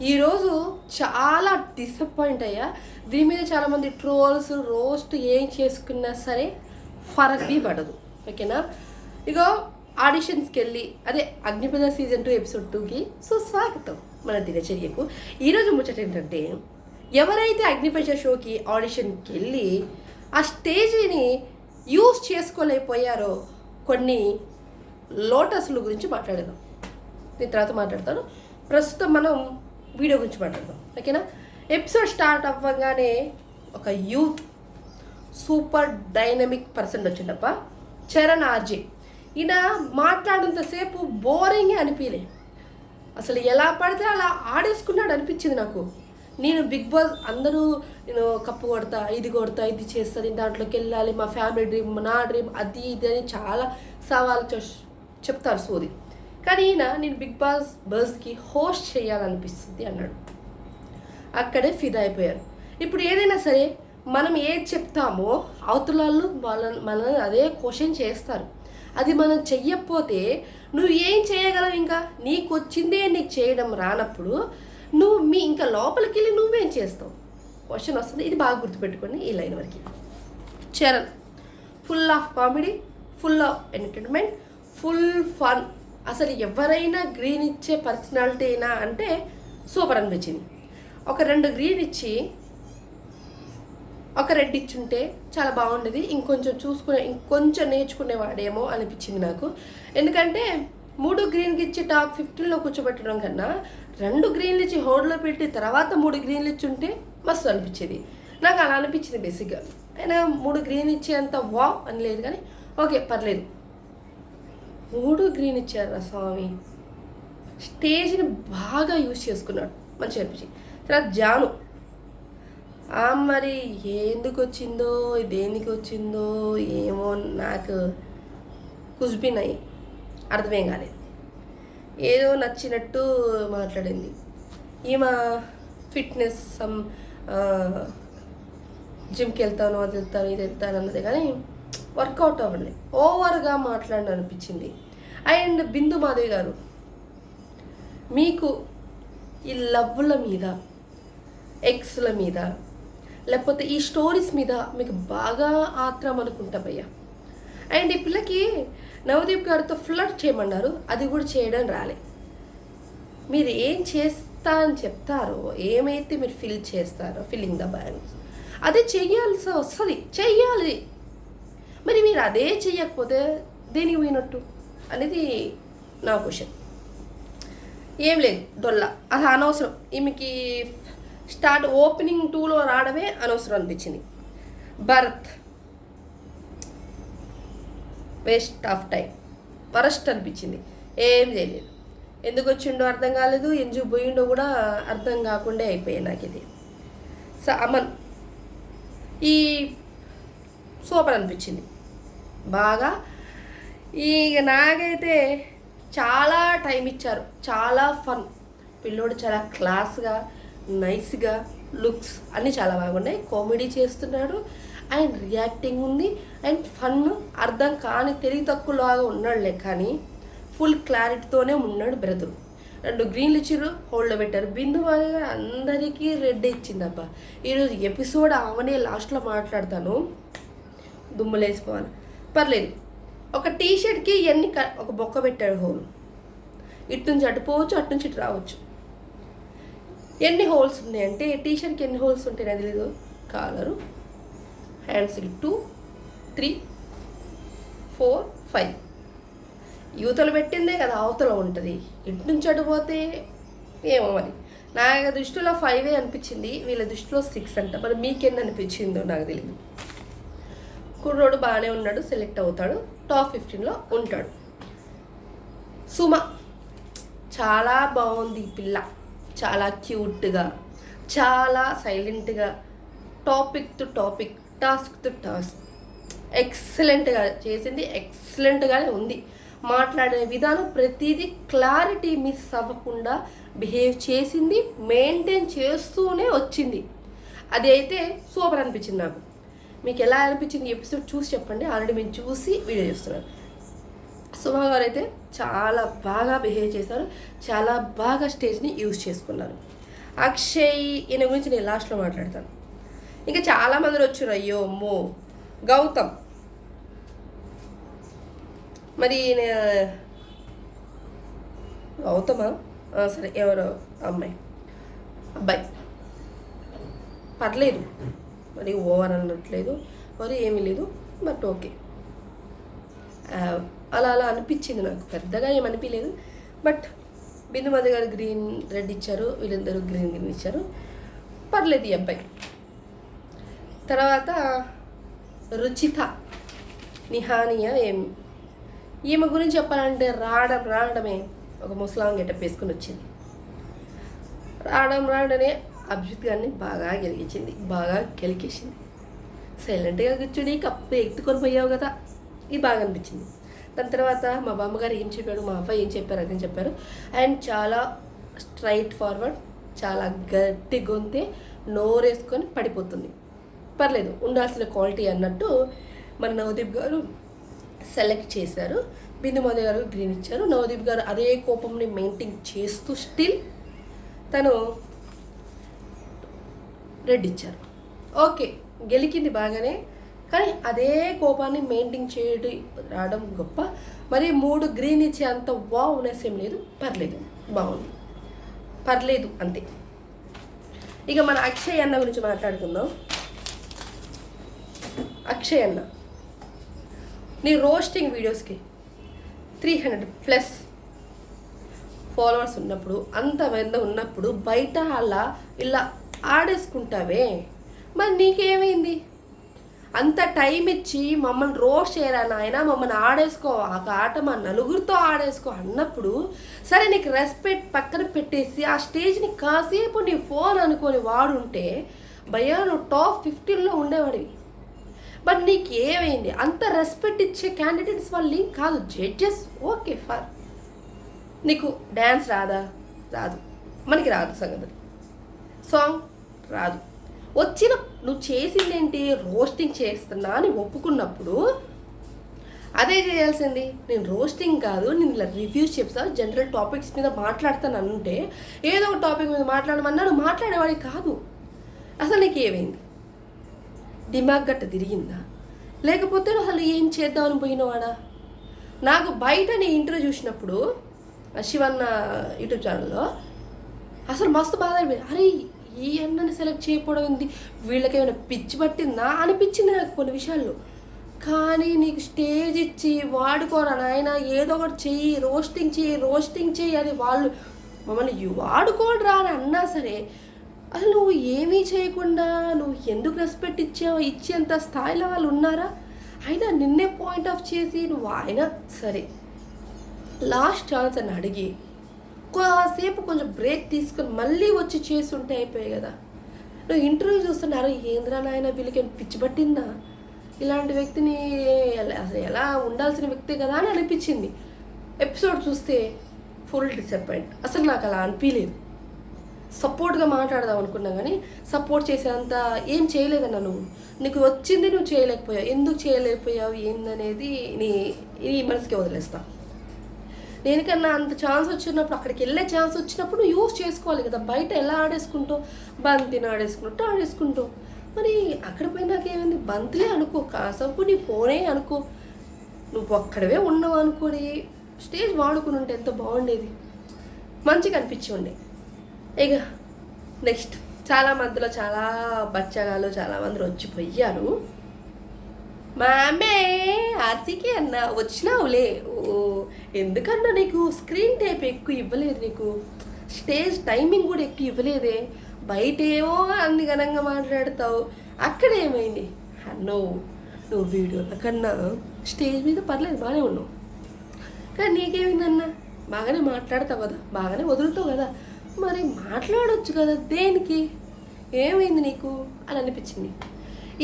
ఈరోజు చాలా డిసప్పాయింట్ అయ్యా. దీని మీద చాలామంది ట్రోల్స్ రోస్ట్ ఏం చేసుకున్నా సరే ఫరక్ బీ పడదు. ఓకేనా? ఇగో ఆడిషన్స్కి వెళ్ళి అదే అగ్నిపథ సీజన్ 2 ఎపిసోడ్ 2కి సుస్వాగతం మన దినచర్యకు. ఈరోజు ముచ్చట ఏంటంటే, ఎవరైతే అగ్నిపథ షోకి ఆడిషన్కి వెళ్ళి ఆ స్టేజ్ని యూజ్ చేసుకోలేకపోయారో కొన్ని లోటస్ల గురించి మాట్లాడదాం. దీని తర్వాత మాట్లాడతాను. ప్రస్తుతం మనం వీడియో గురించి మాట్లాడదాం. ఓకేనా? ఎపిసోడ్ స్టార్ట్ అవ్వగానే ఒక యూత్ సూపర్ డైనమిక్ పర్సన్ వచ్చిండప్ప, చరణ్ ఆర్జే. ఈయన మాట్లాడినంతసేపు బోరింగే అనిపించలే. అసలు ఎలా పడితే అలా ఆడేసుకున్నాడు అనిపించింది నాకు. నేను బిగ్ బాస్ అందరూ నేను కప్పు కొడతా, ఇది చేస్తుంది, దాంట్లోకి వెళ్ళాలి, మా ఫ్యామిలీ డ్రీమ్, నా డ్రీమ్, అది ఇది అని చాలా సవాలు చెప్తారు సోది. కానీ ఈయన నేను బిగ్ బాస్ బస్కి హోస్ట్ చేయాలనిపిస్తుంది అన్నాడు. అక్కడే ఫిదా అయిపోయారు. ఇప్పుడు ఏదైనా సరే మనం ఏది చెప్తామో అవతల మనల్ని అదే క్వశ్చన్ చేస్తారు. అది మనం చెయ్యకపోతే నువ్వు ఏం చేయగలవు? ఇంకా నీకు వచ్చిందే నీకు చేయడం రానప్పుడు నువ్వు ఇంకా లోపలికి వెళ్ళి నువ్వేం చేస్తావు? క్వశ్చన్ వస్తుంది. ఇది బాగా గుర్తుపెట్టుకోండి ఈ లైన్ వరకు. Charan full of comedy, full of entertainment, full fun. అసలు ఎవరైనా గ్రీన్ ఇచ్చే పర్సనాలిటీ అయినా అంటే సూపర్ అనిపించింది. ఒక 2 గ్రీన్ ఇచ్చి ఒక రెడ్ ఇచ్చుంటే చాలా బాగుండేది. ఇంకొంచెం నేర్చుకునేవాడేమో అనిపించింది నాకు. ఎందుకంటే 3 గ్రీన్కి ఇచ్చి టాప్ 15లో కూర్చోబెట్టడం కన్నా 2 గ్రీన్లు ఇచ్చి హోల్డ్లో పెట్టి తర్వాత 3 గ్రీన్లు ఇచ్చి ఉంటే మస్తు అనిపించేది. నాకు అలా అనిపించింది బేసిక్గా. అయినా 3 గ్రీన్ ఇచ్చేంత వావ్ అని లేదు, కానీ ఓకే పర్లేదు. 3 గ్రీన్ ఇచ్చారు రా స్వామి. స్టేజ్ని బాగా యూజ్ చేసుకున్నాడు, మంచిగా అనిపించింది. తర్వాత జాను మరి ఎందుకు వచ్చిందో దేనికి వచ్చిందో ఏమో నాకు కుజ్బినాయి, అర్థమేం కాలేదు. ఏదో నచ్చినట్టు మాట్లాడింది. ఈమె ఫిట్నెస్ జిమ్కి వెళ్తాను, అది వెళ్తాను, ఇది వెళ్తాను అన్నది, కానీ వర్కౌట్ అవ్వండి, ఓవర్గా మాట్లాడిన అనిపించింది. అండ్ బిందు మాధవి గారు, మీకు ఈ లవ్ల మీద, ఎక్స్ల మీద, లేకపోతే ఈ స్టోరీస్ మీద మీకు బాగా ఆత్రం అనుకుంటా భయ్యా. అండ్ ఈ పిల్లకి నవదీప్ గారితో ఫ్లర్ట్ చేయమన్నారు, అది కూడా చేయడం రాలే. మీరు ఏం చేస్తా అని చెప్తారో, ఏమైతే మీరు ఫీల్ చేస్తారో, ఫీలింగ్ ద బ్యాంక్స్, అదే చెయ్యాల్సి వస్తుంది, చెయ్యాలి. మరి మీరు అదే చెయ్యకపోతే దేనికి పోయినట్టు అనేది నా క్వశ్చన్. ఏం లేదు, డొల్ల, అది అనవసరం. ఈమెకి స్టార్ట్ ఓపెనింగ్ 2లో రావడమే అనవసరం అనిపించింది. Bharat waste of time, worst అనిపించింది. ఏం చేయలేదు. ఎందుకు వచ్చిండో అర్థం కాలేదు, ఎందుకు పోయిండో కూడా అర్థం కాకుండా అయిపోయాయి నాకు ఇది. అమన్ ఈ సూపర్ అనిపించింది బాగా. ఇక నాకైతే చాలా టైం ఇచ్చారు, చాలా ఫన్. పిల్లోడు చాలా క్లాస్గా, నైస్గా, లుక్స్ అన్నీ చాలా బాగున్నాయి. కామెడీ చేస్తున్నాడు, అండ్ రియాక్టింగ్ ఉంది, అండ్ ఫన్. అర్థం కాని తెలివి తక్కువలాగా ఉన్నాడులే, కానీ ఫుల్ క్లారిటీతోనే ఉన్నాడు బ్రదరు. 2 గ్రీన్లు ఇచ్చిర్రు, హోల్డ్లో పెట్టారు. బిందు మాదిరిగా అందరికీ రెడ్ ఇచ్చిందబ్బా. ఈరోజు ఎపిసోడ్ ఆమెనే లాస్ట్లో మాట్లాడతాను, దుమ్ములేసుకోవాలి, పర్లేదు. ఒక టీషర్ట్కి ఒక బొక్క పెట్టాడు హోల్. ఇటు నుంచి అటు పోవచ్చు, అటు నుంచి ఇటు రావచ్చు. ఎన్ని హోల్స్ ఉన్నాయంటే, టీషర్ట్కి ఎన్ని హోల్స్ ఉంటాయి అది లేదు. కాలరు, హ్యాండ్స్కి 2, 3, 4, 5. యువతలు పెట్టిందే కదా అవతల ఉంటుంది. ఇటు నుంచి అటు పోతే ఏమో మరి. నా దృష్టిలో 5 అనిపించింది, వీళ్ళ దృష్టిలో 6 అంట. మరి మీకెన్ని అనిపించిందో నాకు తెలియదు. కుర్రోడు బాగానే ఉన్నాడు, సెలెక్ట్ అవుతాడు, టాప్ 15లో ఉంటాడు. సుమ చాలా బాగుంది ఈ పిల్ల, చాలా క్యూట్గా, చాలా సైలెంట్గా, topic to topic, task to task ఎక్సలెంట్గా చేసింది. ఎక్సలెంట్గానే ఉంది. మాట్లాడే విధానం ప్రతిదీ క్లారిటీ మిస్ అవ్వకుండా బిహేవ్ చేసింది, మెయింటైన్ చేస్తూనే వచ్చింది. అది అయితే సూపర్ అనిపించింది నాకు. మీకు ఎలా అనిపించింది ఎపిసోడ్ చూసి చెప్పండి. ఆల్రెడీ మేము చూసి వీడియో చేస్తున్నాను. సుమా గారు అయితే చాలా బాగా బిహేవ్ చేశారు, చాలా బాగా స్టేజ్ని యూజ్ చేసుకున్నారు. అక్షయ్ ఈయన గురించి నేను లాస్ట్లో మాట్లాడతాను. ఇంకా చాలామంది వచ్చారు. అయ్యో అమ్మో, గౌతమ్ మరి ఈయన గౌతమా సరే ఎవరో అబ్బాయి పర్లేదు, మరి ఓవర్ అనట్లేదు, మరి ఏమీ లేదు, బట్ ఓకే. అలా అనిపించింది నాకు, పెద్దగా ఏమనిపించలేదు. బట్ బిందుమతి గారు గ్రీన్ రెడ్ ఇచ్చారు, వీళ్ళిద్దరూ గ్రీన్ ఇచ్చారు, పర్లేదు ఈ అబ్బాయి. తర్వాత రుచిత నిహానియా ఈమె గురించి చెప్పాలంటే రావడమే ఒక ముస్లాం గెటప్ వేసుకుని వచ్చింది. రావడనే అభిజిత్ గారిని బాగా గెలికేసింది. సైలెంట్గా కూర్చుని కప్పు ఎత్తుకొని పోయావు కదా, ఇది బాగా అనిపించింది. దాని తర్వాత మా బామ్మగారు ఏం చెప్పాడు, మా అబ్బాయి ఏం చెప్పారు అదేం చెప్పారు. అండ్ చాలా స్ట్రైట్ ఫార్వర్డ్, చాలా గట్టి గొంతే, నోరేసుకొని పడిపోతుంది. పర్లేదు, ఉండాల్సిన క్వాలిటీ అన్నట్టు మన నవదీప్ గారు సెలెక్ట్ చేశారు. బిందుమతి గారు గ్రీన్ ఇచ్చారు. నవదీప్ గారు అదే కోపంని మెయింటైన్ చేస్తూ స్టిల్ తను రెడ్ ఇచ్చారు. ఓకే, గెలికింది బాగానే, కానీ అదే కోపాన్ని మెయింటైన్ రావడం గొప్ప. మరి 3 గ్రీన్ ఇచ్చే అంత వావ్నెస్ ఏం లేదు, పర్లేదు, బాగుంది, పర్లేదు అంతే. ఇక మన అక్షయ్ అన్న గురించి మాట్లాడుకుందాం. అక్షయ్ అన్న నీ రోస్టింగ్ వీడియోస్కి 300+ ఫాలోవర్స్ ఉన్నప్పుడు, అంత మంది ఉన్నప్పుడు బయట అలా ఇలా ఆడేసుకుంటావే, మరి నీకేమైంది? అంత టైం ఇచ్చి మమ్మల్ని రోస్ట్ చేయరా నాయన, మమ్మల్ని ఆడేసుకో, ఆ ఆట మా నలుగురితో ఆడేసుకో అన్నప్పుడు సరే నీకు రెస్పెక్ట్ పక్కన పెట్టేసి ఆ స్టేజ్ని కాసేపు నీ ఫోన్ అనుకొని వాడుంటే భయ్యా నువ్వు టాప్ 15లో ఉండేవాడివి. బట్ నీకు ఏమైంది? అంత రెస్పెక్ట్ ఇచ్చే క్యాండిడేట్స్ వాళ్ళు కాదు, జడ్జెస్. ఓకే ఫర్ నీకు డ్యాన్స్ రాదు, మనకి రాదు, సంగతి సాంగ్ రాదు, వచ్చిన నువ్వు చేసిందేంటి, రోస్టింగ్ చేస్తున్నా అని ఒప్పుకున్నప్పుడు అదే చేయాల్సింది. నేను రోస్టింగ్ కాదు, నేను ఇలా రివ్యూస్ చెప్తాను, జనరల్ టాపిక్స్ మీద మాట్లాడతాను అంటే ఏదో ఒక టాపిక్ మీద మాట్లాడమన్నాడు, మాట్లాడేవాడి కాదు. అసలు నీకు ఏమైంది? దిమాగ్ గట్ట తిరిగిందా, లేకపోతే అసలు ఏం చేద్దామని పోయినవాడా? నాకు బయట నీ ఇంటర్వ్యూ చూసినప్పుడు శివన్న యూట్యూబ్ ఛానల్లో అసలు మస్తు బాధ అయిపోయింది. అరే ఈ అన్నని సెలెక్ట్ చేయకపోవడం ఏంది, వీళ్ళకేమైనా పిచ్చి పట్టిందా అనిపించింది నాకు కొన్ని విషయాల్లో. కానీ నీకు స్టేజ్ ఇచ్చి వాడుకోరా నాయన, ఏదో ఒకటి చెయ్యి, రోస్టింగ్ చెయ్యి అని వాళ్ళు మమ్మల్ని వాడుకోడరా అని అన్నా సరే, అసలు నువ్వు ఏమీ చేయకుండా నువ్వు ఎందుకు రెస్పెక్ట్ ఇచ్చావు? ఇచ్చేంత స్థాయిలో వాళ్ళు ఉన్నారా? అయినా నిన్నే పాయింట్ ఆఫ్ చేసి నువ్వు ఆయన సరే లాస్ట్ ఛాన్స్ అని అడిగి కాసేపు కొంచెం బ్రేక్ తీసుకొని మళ్ళీ వచ్చి చేసి ఉంటే అయిపోయాయి కదా. నువ్వు ఇంటర్వ్యూ చూస్తున్నారు, ఏంద్రా నాయన వీళ్ళకి పిచ్చి పట్టిందా, ఇలాంటి వ్యక్తిని అసలు ఎలా ఉండాల్సిన వ్యక్తి కదా అని అనిపించింది. ఎపిసోడ్ చూస్తే ఫుల్ డిసప్పాయింట్. అసలు నాకు అలా అనిపించలేదు. సపోర్ట్గా మాట్లాడదాం అనుకున్నా కానీ సపోర్ట్ చేసేంత ఏం చేయలేదన్నా. నీకు వచ్చింది నువ్వు చేయలేకపోయావు, ఎందుకు చేయలేకపోయావు ఏందనేది నీ మనసుకి వదిలేస్తా. దేనికన్నా అంత ఛాన్స్ వచ్చినప్పుడు, అక్కడికి వెళ్ళే ఛాన్స్ వచ్చినప్పుడు నువ్వు యూజ్ చేసుకోవాలి కదా. బయట ఎలా ఆడేసుకుంటావు, బంతిని ఆడేసుకుంటావు. మరి అక్కడ పోయినాక ఏమైంది? బంతులే అనుకో, కాసేపు నీ ఫోనే అనుకో, నువ్వు అక్కడవే ఉన్నావు అనుకోని స్టేజ్ వాడుకుని ఉంటే ఎంత బాగుండేది, మంచిగా అనిపించి ఉండే. ఇక నెక్స్ట్ చాలా మందిలో చాలా బచ్చగాలు చాలామంది వచ్చిపోయారు. మా అమ్మే ఆర్సీకి అన్న వచ్చినావులే, ఓ ఎందుకన్నా నీకు స్క్రీన్ టైప్ ఎక్కువ ఇవ్వలేదు, నీకు స్టేజ్ టైమింగ్ కూడా ఎక్కువ ఇవ్వలేదే, బయట ఏమో అన్ని ఘనంగా మాట్లాడతావు, అక్కడ ఏమైంది? నువ్వు వీడియోల కన్నా స్టేజ్ మీద పర్లేదు బాగానే ఉన్నావు, కానీ నీకేమైందన్నా? బాగానే మాట్లాడతావు కదా, బాగానే వదులుతావు కదా, మరి మాట్లాడవచ్చు కదా, దేనికి ఏమైంది నీకు అని అనిపించింది.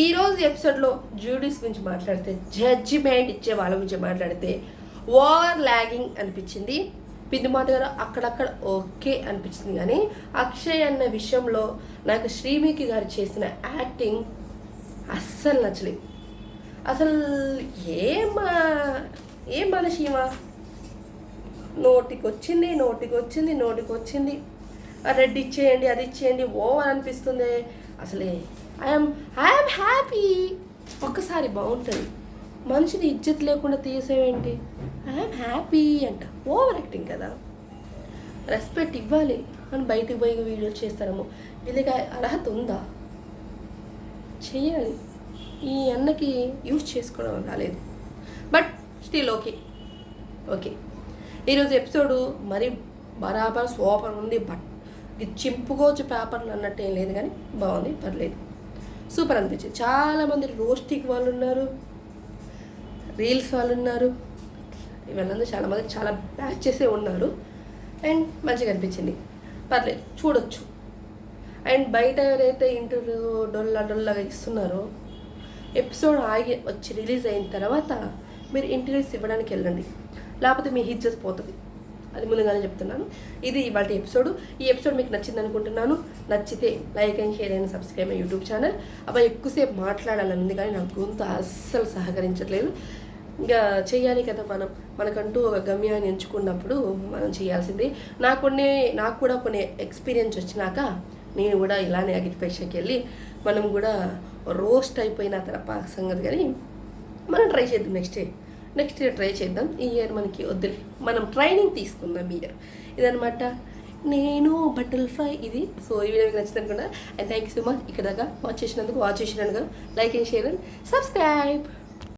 ఈరోజు ఎపిసోడ్లో జ్యూడీస్ గురించి మాట్లాడితే, జడ్జిమెంట్ ఇచ్చే వాళ్ళ గురించి మాట్లాడితే ఓవర్ లాగింగ్ అనిపించింది. బిందుమతి గారు అక్కడక్కడ ఓకే అనిపించింది, కానీ అక్షయ్ అన్న విషయంలో నాకు శ్రీమికి గారు చేసిన యాక్టింగ్ అస్సలు నచ్చలేదు. అసలు ఏం మనిషి నోటికొచ్చింది. రెడ్ ఇచ్చేయండి, అది ఇచ్చేయండి, ఓవర్ అనిపిస్తుంది. అసలే ఐఎమ్ హ్యాపీ. ఒక్కసారి బాగుంటుంది. మనిషిని ఇజ్జత్ లేకుండా తీసేవేంటి? ఐఎమ్ హ్యాపీ అంట. ఓవర్ యాక్టింగ్ కదా. రెస్పెక్ట్ ఇవ్వాలి అని బయటికి పోయి వీడియో చేస్తారేమో. వీళ్ళకి అర్హత ఉందా? చెయ్యాలి. ఈ అన్నకి యూజ్ చేసుకోవడం రాలేదు. But still okay. ఈరోజు ఎపిసోడు మరి బరాబర్ సూపర్ ఉంది. బట్ ఇది చింపుకోవచ్చు పేపర్లు అన్నట్టు ఏం లేదు, కానీ బాగుంది, పర్లేదు, సూపర్ అనిపించింది. చాలామంది రోస్టిక్ వాళ్ళు ఉన్నారు, రీల్స్ వాళ్ళు ఉన్నారు, ఇవన్నీ చాలామంది చాలా బ్యాచెసే ఉన్నారు. అండ్ మంచిగా అనిపించింది, పర్లేదు, చూడొచ్చు. అండ్ బయట ఎవరైతే ఇంటర్వ్యూ డొల్లగా ఇస్తున్నారో, ఎపిసోడ్ ఆగి వచ్చి రిలీజ్ అయిన తర్వాత మీరు ఇంటర్వ్యూస్ ఇవ్వడానికి వెళ్ళండి, లేకపోతే మీ ఇజ్జత్ పోతుంది. అది ముందుగానే చెప్తున్నాను. ఇది ఇవాళ ఎపిసోడ్. ఈ ఎపిసోడ్ మీకు నచ్చింది అనుకుంటున్నాను. నచ్చితే like and share and subscribe my YouTube channel. అబ్బాయి ఎక్కువసేపు మాట్లాడాలని ఉంది, కానీ నాకు గొంతు అస్సలు సహకరించట్లేదు. ఇంకా చెయ్యాలి కదా, మనకంటూ ఒక గమ్యాన్ని ఎంచుకున్నప్పుడు మనం చేయాల్సింది. నాకు కూడా కొన్ని ఎక్స్పీరియన్స్ వచ్చినాక నేను కూడా ఇలానే అగ్రికల్చర్కి వెళ్ళి మనం కూడా రోస్ట్ అయిపోయిన తర్వాత సంగతి, కానీ మనం ట్రై చేద్దాం. నెక్స్ట్ ఇయర్ ట్రై చేద్దాం. ఈ ఇయర్ మనకి వద్దులే, మనం ట్రైనింగ్ తీసుకుందాం ఈ ఇయర్. ఇదనమాట నేను బటర్ఫ్లై ఇది. సో ఈ వీడియో మీకు నచ్చింది అనుకుంటా. And thank you so much. ఇక్కడ దాకా వాచ్ చేసినందుకు like and share and subscribe.